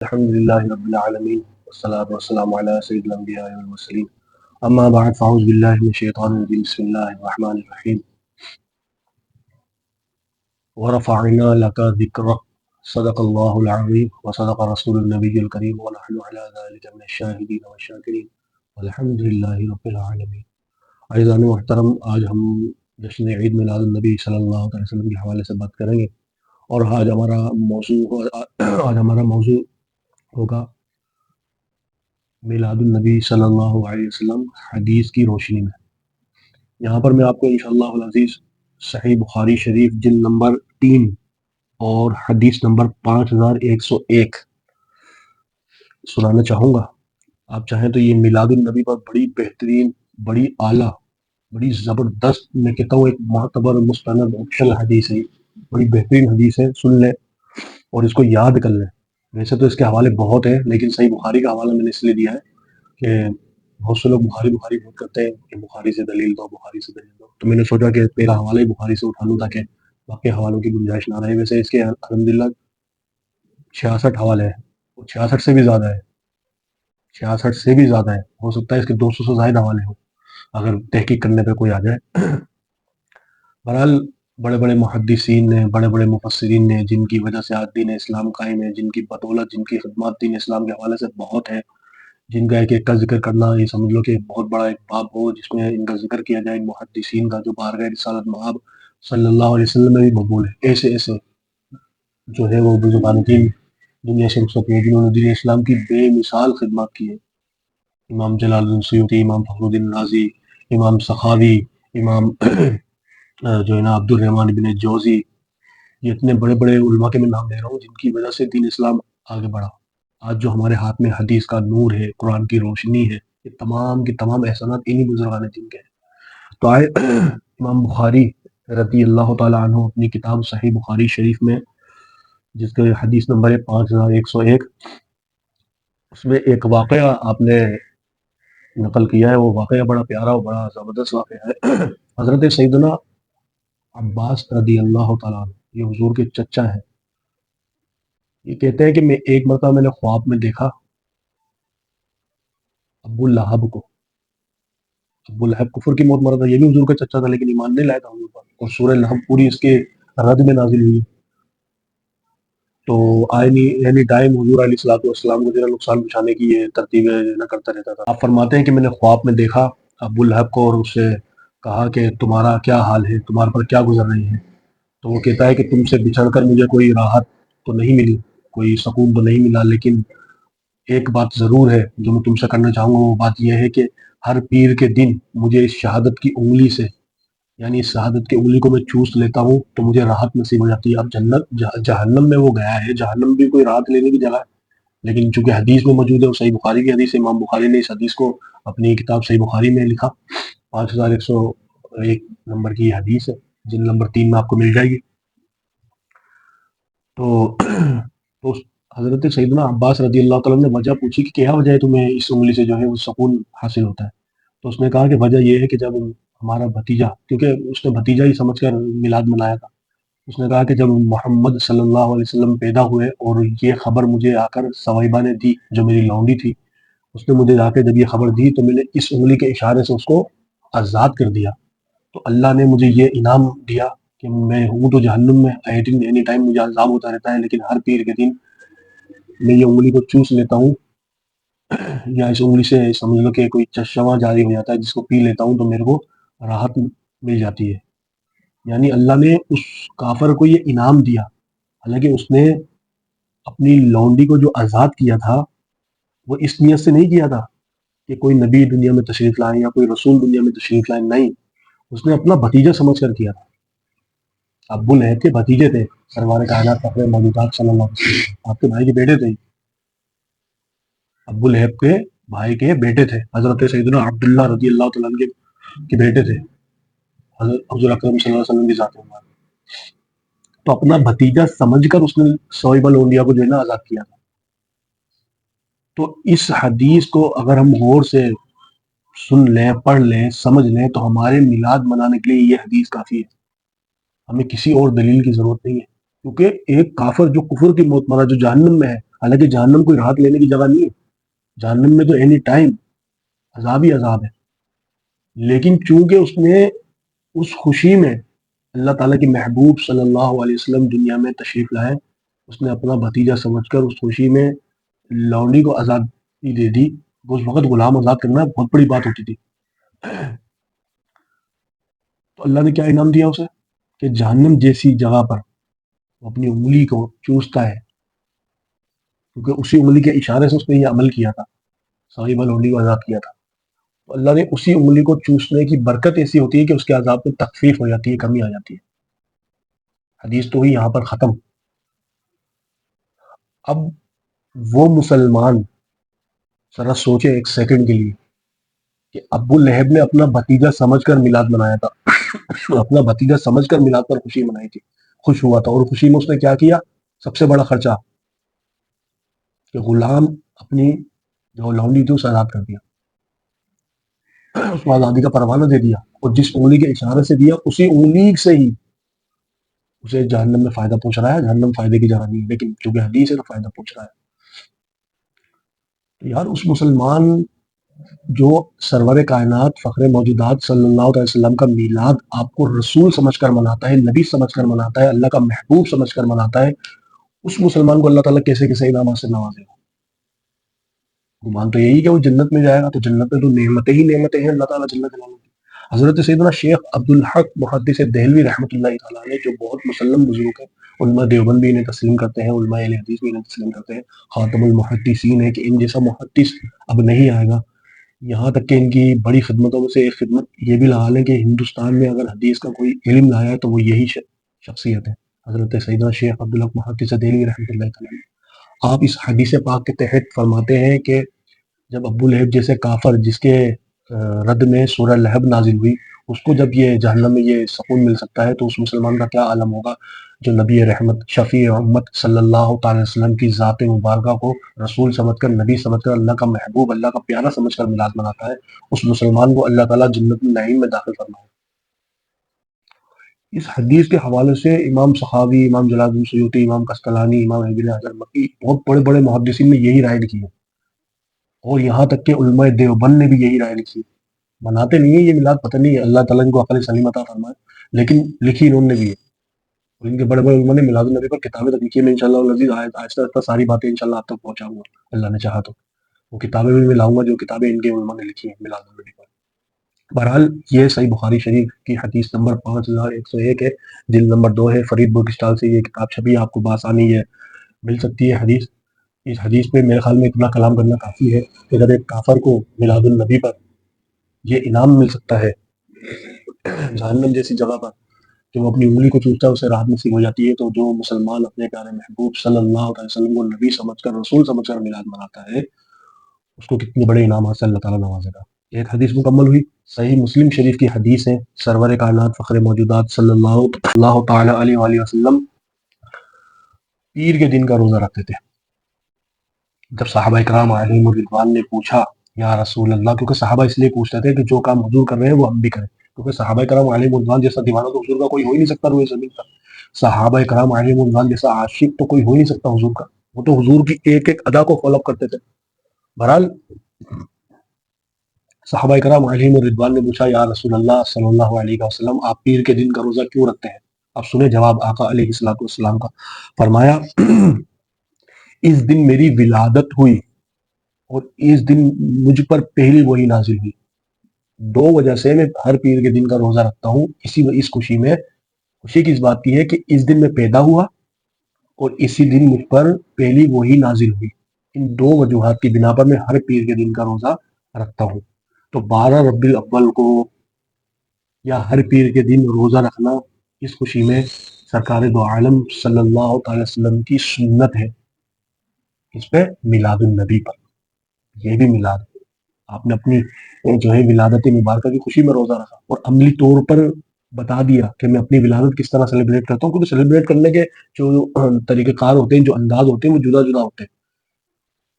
الحمد لله رب العالمين والصلاة والسلام على سيد الأنبياء والمرسلين أما بعد فأعوذ بالله من الشيطان الرجيم بسم الله الرحمن الرحيم ورفعنا لك ذكرك صدق الله العظيم وصدق رسول النبي الكريم ونحن على ذلك من الشاهدين والشاكرين والحمد لله رب العالمين. عزیزان محترم، آج ہم جشن عید میلاد النبی صلی اللہ علیہ وسلم کے حوالے سے بات کریں گے، اور آج ہمارا موضوع ہوگا میلاد النبی صلی اللہ علیہ وسلم حدیث کی روشنی میں۔ یہاں پر میں آپ کو انشاءاللہ العزیز صحیح بخاری شریف جلد نمبر 3 اور حدیث نمبر 5101 سنانا چاہوں گا۔ آپ چاہیں تو یہ میلاد النبی پر بڑی بہترین، بڑی اعلیٰ، بڑی زبردست، میں کہتا ہوں ایک معتبر مستند آپشنل حدیث ہے، بڑی بہترین حدیث ہے، سن لیں اور اس کو یاد کر لیں۔ ویسے تو اس کے حوالے بہت ہیں، لیکن صحیح بخاری کا حوالہ میں نے اس لیے دیا ہے کہ بہت سے لوگ بخاری بہت کرتے ہیں کہ بخاری سے دلیل دو، بخاری سے دلیل دو، تو میں نے سوچا کہ پہلا حوالہ ہی بخاری سے اٹھا لوں تاکہ باقی حوالوں کی گنجائش نہ رہے۔ ویسے اس کے الحمدللہ 66 حوالے ہیں، وہ 66 سے بھی زیادہ ہے، 66 سے بھی زیادہ ہے، ہو سکتا ہے اس کے 200 سے زائد حوالے ہوں اگر تحقیق کرنے پہ کوئی آ جائے۔ بہرحال بڑے بڑے محدثین نے، بڑے بڑے مفسرین نے، جن کی وجہ سے آج دین اسلام قائم ہے، جن کی بدولت، جن کی خدمات دین اسلام کے حوالے سے بہت ہے، جن کا ایک ایک کا ذکر کرنا یہ سمجھ لو کہ بہت بڑا ایک باب ہو جس میں ان کا ذکر کیا جائے، ان محدثین کا جو بارگاہ رسالت مآب صلی اللہ علیہ وسلم میں بھی مقبول ہے۔ ایسے ایسے جو ہے وہ بزرگان دین دنیا سے رخصت ہوئے جنہوں نے دین اسلام کی بے مثال خدمات کی ہے۔ امام جلال الدین سیوطی، امام فخر الدین رازی، امام سخاوی، امام جو ہے نا عبد الرحمن بن جوزی، یہ اتنے بڑے بڑے علماء کے میں نام لے رہا ہوں جن کی وجہ سے دین اسلام آگے بڑھا۔ آج جو ہمارے ہاتھ میں حدیث کا نور ہے، قرآن کی روشنی ہے، یہ تمام کی تمام احسانات انہی بزرگان دین کے ہیں۔ تو آئے امام بخاری رضی اللہ تعالیٰ عنہ اپنی کتاب صحیح بخاری شریف میں، جس کے حدیث نمبر ہے 5101، اس میں ایک واقعہ آپ نے نقل کیا ہے۔ وہ واقعہ بڑا پیارا اور بڑا زبردست واقعہ ہے۔ حضرت سیدنا عباس رضی اللہ تعالیٰ عنہ، یہ حضور کے چچا ہیں، یہ کہتے ہیں کہ میں ایک مرتبہ میں نے خواب میں دیکھا ابو لہب کو۔ ابو لہب کفر کی موت مرا تھا، یہ بھی حضور کا چچا تھا لیکن ایمان نہیں لایا تھا حضور پر، اور سورہ لہب پوری اس کے رد میں نازل ہوئی۔ تو اینی ٹائم حضور علیہ الصلوۃ والسلام کو نقصان پہنچانے کی یہ ترتیبیں نہ کرتا رہتا تھا۔ آپ فرماتے ہیں کہ میں نے خواب میں دیکھا ابو لہب کو اور اس سے کہا کہ تمہارا کیا حال ہے، تمہارے پر کیا گزر رہی ہے؟ تو وہ کہتا ہے کہ تم سے بچھڑ کر مجھے کوئی راحت تو نہیں ملی، کوئی سکون تو نہیں ملا، لیکن ایک بات ضرور ہے جو میں تم سے کرنا چاہوں گا۔ وہ بات یہ ہے کہ ہر پیر کے دن مجھے اس شہادت کی انگلی سے، یعنی اس شہادت کی انگلی کو میں چوس لیتا ہوں تو مجھے راحت نصیب ہو جاتی ہے۔ اب جہنم میں وہ گیا ہے، جہنم بھی کوئی راحت لینے کی جگہ ہے، لیکن چونکہ حدیث میں موجود ہے، وہ صحیح بخاری کی حدیث ہے، امام بخاری نے اس حدیث کو اپنی کتاب صحیح بخاری میں لکھا، 5101 نمبر کی حدیث ہے، جن نمبر 3 میں آپ کو مل جائے گی۔ تو حضرت سیدنا عباس رضی اللہ تعالیٰ نے وجہ پوچھی کہ کیا وجہ ہے تمہیں اس انگلی سے جو ہے وہ سکون حاصل ہوتا ہے؟ تو اس نے کہا کہ وجہ یہ ہے کہ جب ہمارا بھتیجا، کیونکہ اس نے بھتیجا ہی سمجھ کر میلاد منایا تھا، اس نے کہا کہ جب محمد صلی اللہ علیہ وسلم پیدا ہوئے اور یہ خبر مجھے آ کر ثویبہ نے دی، جو میری لونڈی تھی، اس نے مجھے جا کے جب یہ خبر دی تو میں نے اس انگلی کے اشارے سے اس کو آزاد کر دیا، تو اللہ نے مجھے یہ انعام دیا کہ میں ہوں تو جہنم میں، اینی ٹائم مجھے عذاب ہوتا رہتا ہے، لیکن ہر پیر کے دن میں یہ انگلی کو چوس لیتا ہوں، یا اس انگلی سے سمجھ لو کہ کوئی چشمہ جاری ہو جاتا ہے جس کو پی لیتا ہوں تو میرے کو راحت مل جاتی ہے۔ یعنی اللہ نے اس کافر کو یہ انعام دیا، حالانکہ اس نے اپنی لونڈی کو جو آزاد کیا تھا وہ اس نیت سے نہیں کیا تھا کہ کوئی نبی دنیا میں تشریف لائیں یا کوئی رسول دنیا میں تشریف لائیں، نہیں، اس نے اپنا بھتیجا سمجھ کر کیا تھا۔ ابو لہب کے بھتیجے تھے سرور کائنات فخر موجودات صلی اللہ علیہ وسلم، آپ کے بھائی کے بیٹے تھے، ابو لہب کے بھائی کے بیٹے تھے، حضرت سیدنا عبداللہ رضی اللہ تعالیٰ عنہ کے بیٹے تھے، حضور اکرم صلی اللہ علیہ وسلم کی ذات مبارک۔ تو اپنا بھتیجا سمجھ کر اس نے ثویبہ لونڈیا کو جو ہے نا آزاد کیا تھا۔ تو اس حدیث کو اگر ہم غور سے سن لیں، پڑھ لیں، سمجھ لیں تو ہمارے میلاد منانے کے لیے یہ حدیث کافی ہے، ہمیں کسی اور دلیل کی ضرورت نہیں ہے، کیونکہ ایک کافر جو کفر کی موت مرا، جو جہنم میں ہے، حالانکہ جہنم کوئی راحت لینے کی جگہ نہیں ہے، جہنم میں تو اینی ٹائم عذاب ہی عذاب ہے، لیکن چونکہ اس نے اس خوشی میں اللہ تعالیٰ کے محبوب صلی اللہ علیہ وسلم دنیا میں تشریف لائے، اس نے اپنا بھتیجا سمجھ کر اس خوشی میں لونڈی کو آزادی دے دی. اس وقت غلام آزاد کرنا بہت بڑی بات ہوتی تھی. تو اللہ نے کیا انعام دیا اسے کہ جہنم جیسی جگہ پر وہ اپنی انگلی کو چوستا ہے، کیونکہ اسی انگلی کے اشارے سے اس نے یہ عمل کیا تھا، صاحب لونڈی کو آزاد کیا تھا. تو اللہ نے اسی انگلی کو چوسنے کی برکت ایسی ہوتی ہے کہ اس کے عذاب میں تخفیف ہو جاتی ہے، کمی آ جاتی ہے. حدیث تو ہوئی یہاں پر ختم. اب وہ مسلمان ذرا سوچے ایک سیکنڈ کے لیے کہ ابو لہب نے اپنا بھتیجا سمجھ کر میلاد منایا تھا، اپنا بھتیجا سمجھ کر میلاد پر خوشی منائی تھی، خوش ہوا تھا، اور خوشی میں اس نے کیا کیا؟ سب سے بڑا خرچہ کہ غلام اپنی جو لونڈی تھی اسے آزاد کر دیا، اس کو آزادی کا پروانہ دے دیا، اور جس انگلی کے اشارے سے دیا اسی انگلی سے ہی اسے جہنم میں فائدہ پہنچ رہا ہے. جہنم فائدے کی جگہ نہیں، لیکن چونکہ حدیث ہے تو فائدہ پہنچ رہا ہے. تو یار اس مسلمان جو سرور کائنات فخر موجودات صلی اللہ علیہ وسلم کا میلاد آپ کو رسول سمجھ کر مناتا ہے، نبی سمجھ کر مناتا ہے، اللہ کا محبوب سمجھ کر مناتا ہے، اس مسلمان کو اللہ تعالیٰ کیسے کیسے انعامات سے نوازے گا؟ گمان تو یہی کہ وہ جنت میں جائے گا. تو جنت میں تو نعمتیں ہی نعمتیں ہیں اللہ تعالیٰ جل جلالہ کی. حضرت سیدنا شیخ عبدالحق محدث دہلوی رحمۃ اللہ تعالیٰ علیہ جو بہت مسلم بزرگ ہیں، علماء دیوبند بھی انہیں تسلیم کرتے ہیں، علماء اہل حدیث بھی انہیں تسلیم کرتے ہیں، خاتم المحدثین ہے کہ ان جیسا محدث اب نہیں آئے گا. یہاں تک کہ ان کی بڑی خدمتوں میں سے ایک خدمت یہ بھی لگا لیں کہ ہندوستان میں اگر حدیث کا کوئی علم لایا ہے تو وہ یہی شخصیت ہے، حضرت سیدنا شیخ عبدالحق محدث دہلوی رحمۃ اللہ تعالیٰ علیہ. آپ اس حدیث پاک کے تحت فرماتے ہیں کہ جب ابو لہب جیسے کافر جس کے رد میں سورہ لہب نازل ہوئی، اس کو جب یہ جہنم میں یہ سکون مل سکتا ہے تو اس مسلمان کا کیا عالم ہوگا جو نبی رحمت شفیع امت صلی اللہ تعالی وسلم کی ذات مبارکہ کو رسول سمجھ کر، نبی سمجھ کر، اللہ کا محبوب، اللہ کا پیارا سمجھ کر میلاد مناتا ہے. اس مسلمان کو اللہ تعالیٰ جنت النعیم میں داخل فرمائے. اس حدیث کے حوالے سے امام سخاوی، امام جلال الدین سیوطی، امام قسطلانی، امام ابن حجر مکی، بہت بڑے بڑے محدثین نے یہی رائے لکھی ہے، اور یہاں تک کہ علماء دیوبند نے بھی یہی رائے لکھی. مناتے نہیں ہیں یہ میلاد، پتہ نہیں اللہ تعالیٰ ان کو عقل سلیم عطا فرمائے، لیکن لکھی انہوں نے بھی ہے. اور ان کے بڑے بڑے علماء نے میلاد النبی پر کتابیں تک لکھی ہے. میں انشاءاللہ العزیز آہستہ آہستہ ساری باتیں انشاءاللہ آپ تک پہنچاؤں گا، اللہ نے چاہا تو وہ کتابیں بھی میں لاؤں گا جو کتابیں ان کے علماء نے لکھی ہیں میلاد النبی پر. بہرحال یہ صحیح بخاری شریف کی حدیث نمبر 5101 ہے، جلد نمبر 2 ہے، فرید بک اسٹال سے یہ کتاب چھپی، آپ کو بآسانی یہ مل سکتی ہے حدیث. اس حدیث پہ میرے خیال میں اتنا کلام کرنا کافی ہے کہ اگر ایک کافر کو میلاد النبی پر یہ انعام مل سکتا ہے جہنم جیسی جگہ پر کہ وہ اپنی انگلی کو چوستا ہے اسے راحت نصیب ہو جاتی ہے، تو جو مسلمان اپنے پیارے محبوب صلی اللہ علیہ وسلم کو نبی سمجھ کر، رسول سمجھ کر میلاد مناتا ہے، اس کو کتنے بڑے انعامات سے اللہ تعالیٰ نوازے گا. ایک حدیث مکمل ہوئی. صحیح مسلم شریف کی حدیث ہے، سرور کائنات فخر موجودات صلی اللہ تعالیٰ علیہ وآلہ وسلم پیر کے دن کا روزہ رکھتے تھے. جب صحابہ کرام علیہم الرضوان نے پوچھا یا رسول اللہ، کیونکہ صحابہ اس لیے پوچھتے تھے کہ جو کام حضور کر رہے ہیں وہ ہم بھی کریں، کیونکہ صحابہ کرام علیہم الرضوان جیسا دیوانہ تو حضور کا کوئی ہو ہی نہیں سکتا روئے زمین پر. صحابہ کرام علیہم الرضوان جیسا عاشق تو کوئی ہو ہی نہیں سکتا حضور کا، وہ تو حضور کی ایک ایک ادا کو فالو کرتے تھے. بہرحال صحابہ کرام علیہم الرضوان نے پوچھا یا رسول اللہ صلی اللہ علیہ وسلم آپ پیر کے دن کا روزہ کیوں رکھتے ہیں؟ اب سنیں جواب آقا علیہ الصلوۃ والسلام کا. فرمایا اس دن میری ولادت ہوئی اور اس دن مجھ پر پہلی وحی نازل ہوئی. دو وجہ سے میں ہر پیر کے دن کا روزہ رکھتا ہوں. اس خوشی میں، خوشی کی اس بات کی ہے کہ اس دن میں پیدا ہوا اور اسی دن مجھ پر پہلی وحی نازل ہوئی. ان دو وجوہات کی بنا پر میں ہر پیر کے دن کا روزہ رکھتا ہوں. تو 12 ربیع الاول کو یا ہر پیر کے دن روزہ رکھنا اس خوشی میں سرکار دو عالم صلی اللہ تعالی وسلم کی سنت ہے. اس پہ میلاد النبی پر یہ بھی میلاد آپ نے اپنی جو ہے ولادت مبارکہ کی خوشی میں روزہ رکھا اور عملی طور پر بتا دیا کہ میں اپنی ولادت کس طرح سیلیبریٹ کرتا ہوں، کیونکہ سیلیبریٹ کرنے کے جو طریقہ کار ہوتے ہیں، جو انداز ہوتے ہیں، وہ جدا جدا ہوتے ہیں.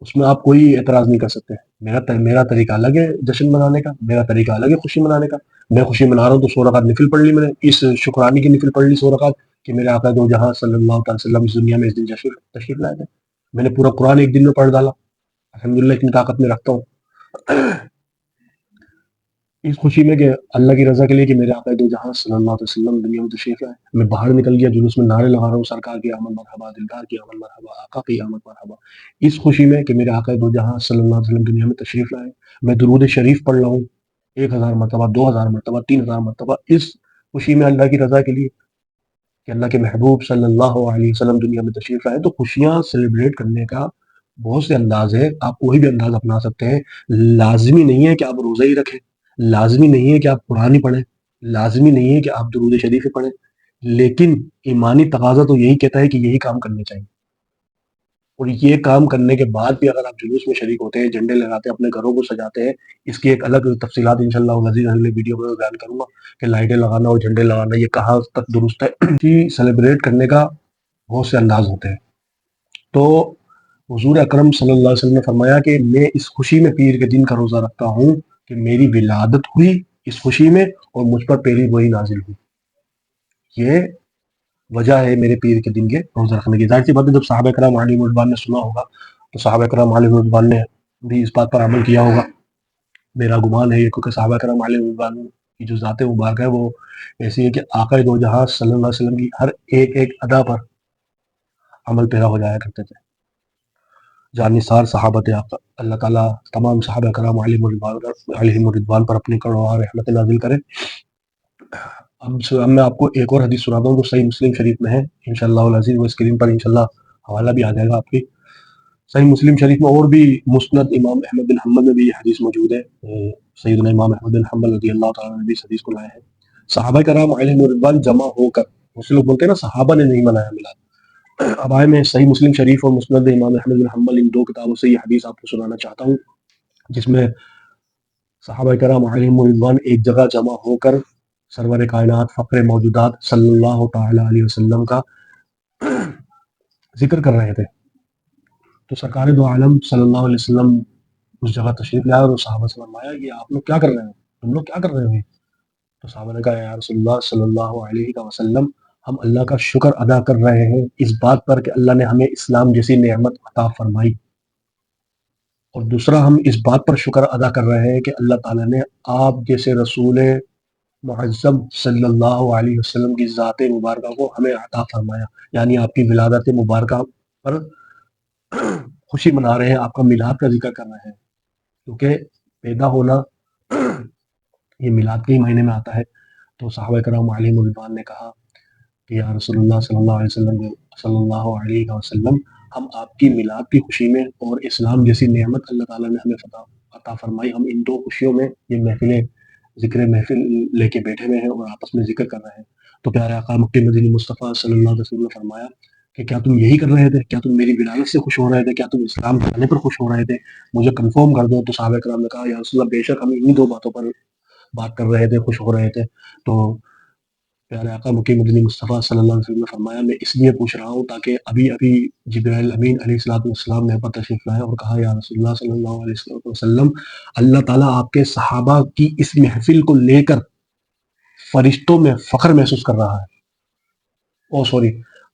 اس میں آپ کوئی اعتراض نہیں کر سکتے. میرا طریقہ الگ ہے جشن منانے کا، میرا طریقہ الگ ہے خوشی منانے کا. میں خوشی منا رہا ہوں تو 100 رکعت نفل پڑھ لی میں نے، اس شکرانے کی نفل پڑھ لی 100 رکعت کہ میرے آقا دو جہاں صلی اللہ تعالی وسلم اس دنیا میں اس دن تشریف لائے تھے. میں نے پورا قرآن ایک دن میں پڑھ ڈالا، الحمدللہ اتنی طاقت میں رکھتا ہوں اس خوشی میں کہ اللہ کی رضا کے لیے کہ میرے آقا دو جہاں صلی اللہ علیہ وسلم دنیا میں تشریف لائے. میں باہر نکل گیا، جلوس میں نعرے لگا رہا ہوں، سرکار کی آمد مرحبا، دلدار کی آمد مرحبا، آقا کی آمد مرحبا. اس خوشی میں کہ میرے آقا دو جہاں صلی اللہ علیہ وسلم دنیا میں تشریف لائے، میں درود شریف پڑھ رہا ہوں 1000 مرتبہ، 2000 مرتبہ، 3000 مرتبہ، اس خوشی میں اللہ کی رضا کے لیے کہ اللہ کے محبوب صلی اللہ علیہ وسلم دنیا میں تشریف لائے. تو خوشیاں سیلیبریٹ کرنے کا بہت سے انداز ہے، آپ کوئی بھی انداز اپنا سکتے ہیں. لازمی نہیں ہے کہ آپ روزہ ہی رکھیں، لازمی نہیں ہے کہ آپ قرآن ہی پڑھیں، لازمی نہیں ہے کہ آپ درود شریف ہی پڑھیں، لیکن ایمانی تقاضا تو یہی کہتا ہے کہ یہی کام کرنے چاہیے. اور یہ کام کرنے کے بعد بھی اگر آپ جلوس میں شریک ہوتے ہیں، جھنڈے لگاتے ہیں، اپنے گھروں کو سجاتے ہیں، اس کی ایک الگ تفصیلات انشاءاللہ عزیز اگلے ویڈیو میں بیان کروں گا کہ لائٹیں لگانا اور جھنڈے لگانا یہ کہاں تک درست ہے. کہ سیلیبریٹ کرنے کا بہت سے انداز ہوتے ہیں. تو حضور اکرم صلی اللہ علیہ وسلم نے فرمایا کہ میں اس خوشی میں پیر کے دن کا روزہ رکھتا ہوں کہ میری ولادت ہوئی اس خوشی میں اور مجھ پر پہلی وہی نازل ہوئی. یہ وجہ ہے میرے پیر کے دن کے روزہ رکھنے کی. ظاہر سی بات ہے جب صحابہ کرام علیہ رضوان نے سنا ہوگا تو صحابہ کرام علیہ رضوان نے بھی اس بات پر عمل کیا ہوگا. میرا گمان ہے یہ، کیونکہ صحابہ کرام علیہ رضوان کی جو ذات مبارکہ ہے وہ ایسی ہے کہ آقا دو جہاں صلی اللہ علیہ وسلم کی ہر ایک ادا پر عمل پیرا ہو جایا کرتے تھے. جانثار صحابت آقا اللہ تعالیٰ تمام صحابہ کرام علیہ رضوان پر اپنی کروڑ رحمت نازل کرے. اب میں آپ کو ایک اور حدیث سناتا ہوں جو صحیح مسلم شریف میں ہے، انشاءاللہ العزیز وہ اسکرین پر انشاءاللہ حوالہ بھی آ جائے گا آپ کی. صحیح مسلم شریف میں اور بھی مسند امام احمد بن حنبل میں بھی یہ حدیث موجود ہے. سیدنا امام احمد بن حنبل رضی اللہ تعالیٰ نے بھی اس حدیث کو لائے ہیں. صحابہ کرام علیہ رضوان جمع ہو کر، اس لوگ بولتے ہیں نا صحابہ نے نہیں منایا میلاد. اب آئے میں صحیح مسلم شریف اور مسند امام احمد بن حنبل ان دو کتابوں سے یہ حدیث آپ کو سنانا چاہتا ہوں، جس میں صحابہ کرام علیہ رضوان ایک جگہ جمع ہو کر سرور کائنات فخر موجودات صلی اللہ تعالی علیہ وسلم کا ذکر کر رہے تھے. تو سرکار دو عالم صلی اللہ علیہ وسلم اس جگہ تشریف لائے اور صحابہ سے فرمایا کہ آپ لوگ کیا کر رہے ہیں، تم لوگ کیا کر رہے ہیں؟ تو صحابہ نے کہا یا رسول اللہ صلی اللہ علیہ وسلم ہم اللہ کا شکر ادا کر رہے ہیں اس بات پر کہ اللہ نے ہمیں اسلام جیسی نعمت عطا فرمائی، اور دوسرا ہم اس بات پر شکر ادا کر رہے ہیں کہ اللہ تعالیٰ نے آپ جیسے رسول معظم صلی اللہ علیہ وسلم کی ذات مبارکہ کو ہمیں عطا فرمایا. یعنی آپ کی ولادت مبارکہ پر خوشی منا رہے ہیں، آپ کا میلاد کا ذکر کر رہے ہیں، کیونکہ پیدا ہونا یہ میلاد کے ہی مہینے میں آتا ہے. تو صحابہ کرام علیہ رضوان نے کہا کہ یا رسول اللہ صلی اللہ علیہ وسلم ہم آپ کی میلاد کی خوشی میں اور اسلام جیسی نعمت اللہ تعالیٰ نے ہمیں عطا فرمائی، ہم ان دو خوشیوں میں یہ محفل لے کے بیٹھے ہوئے ہیں اور آپس میں ذکر کر رہے ہیں. تو پیارے آقا مکی مدینی مصطفیٰ صلی اللہ علیہ وسلم نے فرمایا کہ کیا تم یہی کر رہے تھے، کیا تم میری ولادت سے خوش ہو رہے تھے، کیا تم اسلام لانے پر خوش ہو رہے تھے، مجھے کنفرم کر دو. تو صحابہ کرام نے کہا یا رسول اللہ بے شک ہم انہی دو باتوں پر بات کر رہے تھے، خوش ہو رہے تھے. تو پیارے آقا مکی مدنی مصطفیٰ صلی اللہ علیہ وسلم نے فرمایا میں اس لیے پوچھ رہا ہوں تاکہ ابھی جبرائیل امین علیہ السلام نے پر تشریف لائے اور کہا یا رسول اللہ صلی اللہ علیہ وسلم اللہ تعالیٰ آپ کے صحابہ کی اس محفل کو لے کر فرشتوں میں فخر محسوس کر رہا ہے.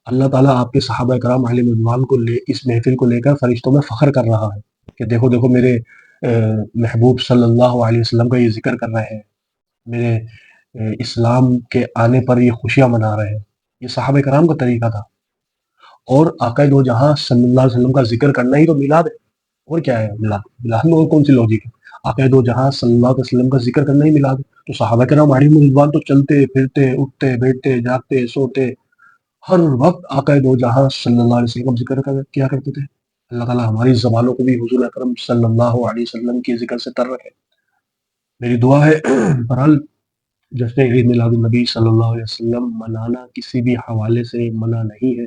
اللہ تعالیٰ آپ کے صحابہ کرام علیہ رضوان کو اس محفل کو لے کر فرشتوں میں فخر کر رہا ہے کہ دیکھو دیکھو میرے محبوب صلی اللہ علیہ وسلم کا یہ ذکر کر رہے ہیں، میرے اسلام کے آنے پر یہ خوشیاں منا رہے ہیں. یہ صحابہ کرام کا طریقہ تھا. اور آقا دو جہاں صلی اللہ علیہ وسلم کا ذکر کرنا ہی تو میلاد ہے. اور کیا ہے میلاد میں اور کون سی لوجک ہے؟ آقا دو جہاں صلی اللہ علیہ وسلم کا ذکر کرنا ہی میلاد ہے. تو صحابہ کرام علیہ رضوان تو چلتے پھرتے اٹھتے بیٹھتے جاگتے سوتے ہر وقت آقا دو جہاں صلی اللہ علیہ وسلم ذکر کیا کرتے تھے. اللہ تعالیٰ ہماری زبانوں کو بھی حضور اکرم صلی اللہ علیہ وسلم کے ذکر سے تر رکھے. میری دعا ہے بہرحال جشن عید میلاد النبی صلی اللہ علیہ وسلم منانا کسی بھی حوالے سے منع نہیں ہے،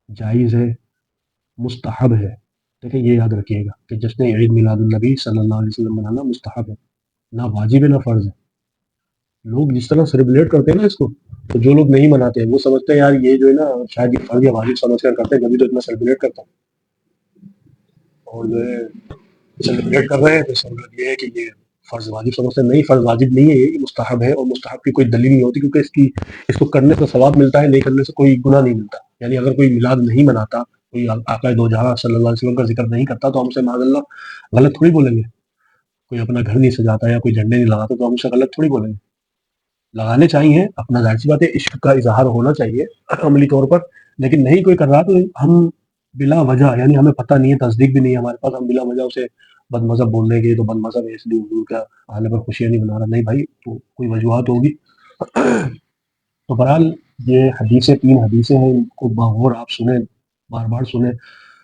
جائز ہے، مستحب ہے. دیکھیں یہ یاد رکھیے گا کہ جشن عید میلاد النبی صلی اللہ علیہ وسلم منانا مستحب ہے، نہ واجب ہے نہ فرض ہے. لوگ جس طرح سیلیبریٹ کرتے ہیں نا اس کو، تو جو لوگ نہیں مناتے ہیں وہ سمجھتے ہیں یار یہ جو ہے نا شاید یہ فرض یا واجب سمجھ کر کرتے ہیں، جبھی تو اتنا سیلیبریٹ کرتا ہوں. اور جو ہے سیلیبریٹ کر رہے ہیں تو سہولت یہ ہے کہ یہ فرض واجب سمجھتے ہیں. نہیں، فرض واجب نہیں ہے، یہ مستحب ہے، اور مستحب کی کوئی دلیل نہیں ہوتی کیونکہ اس کو کرنے سے ثواب ملتا ہے، نہیں کرنے سے کوئی گناہ نہیں ملتا. یعنی اگر کوئی میلاد نہیں مناتا کوئی آقا دو جہاں صلی اللہ علیہ وسلم کا ذکر نہیں کرتا تو ہم سے معاذ اللہ غلط تھوڑی بولیں گے. کوئی اپنا گھر نہیں سجاتا یا کوئی جھنڈے نہیں لگاتا تو ہم سے غلط تھوڑی بولیں گے. لگانے چاہیے، اپنا ظاہر سی بات ہے عشق کا اظہار ہونا چاہیے عملی طور پر، لیکن نہیں کوئی کر رہا تو ہم بلا وجہ، یعنی ہمیں پتہ نہیں ہے، تصدیق بھی نہیں ہے ہمارے پاس، ہم بلا وجہ اسے بد مذہب بول دیں گے تو بد مذہب ہے اس لیے حضور کا آنے پر خوشیاں نہیں منا رہا. نہیں بھائی، تو کوئی وجوہات ہوگی. تو بہرحال یہ حدیثیں، 3 حدیثیں ہیں، ان کو باغور آپ سنیں، بار بار سنیں.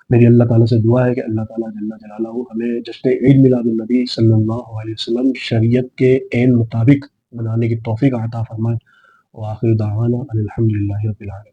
میری اللہ تعالیٰ سے دعا ہے کہ اللہ تعالیٰ جل جلالہ ہمیں جشن عید میلاد النبی صلی اللہ علیہ وسلم شریعت کے عین مطابق منانے کی توفیق عطا فرمائے. وآخر دعوانا ان الحمد للہ رب العالمین.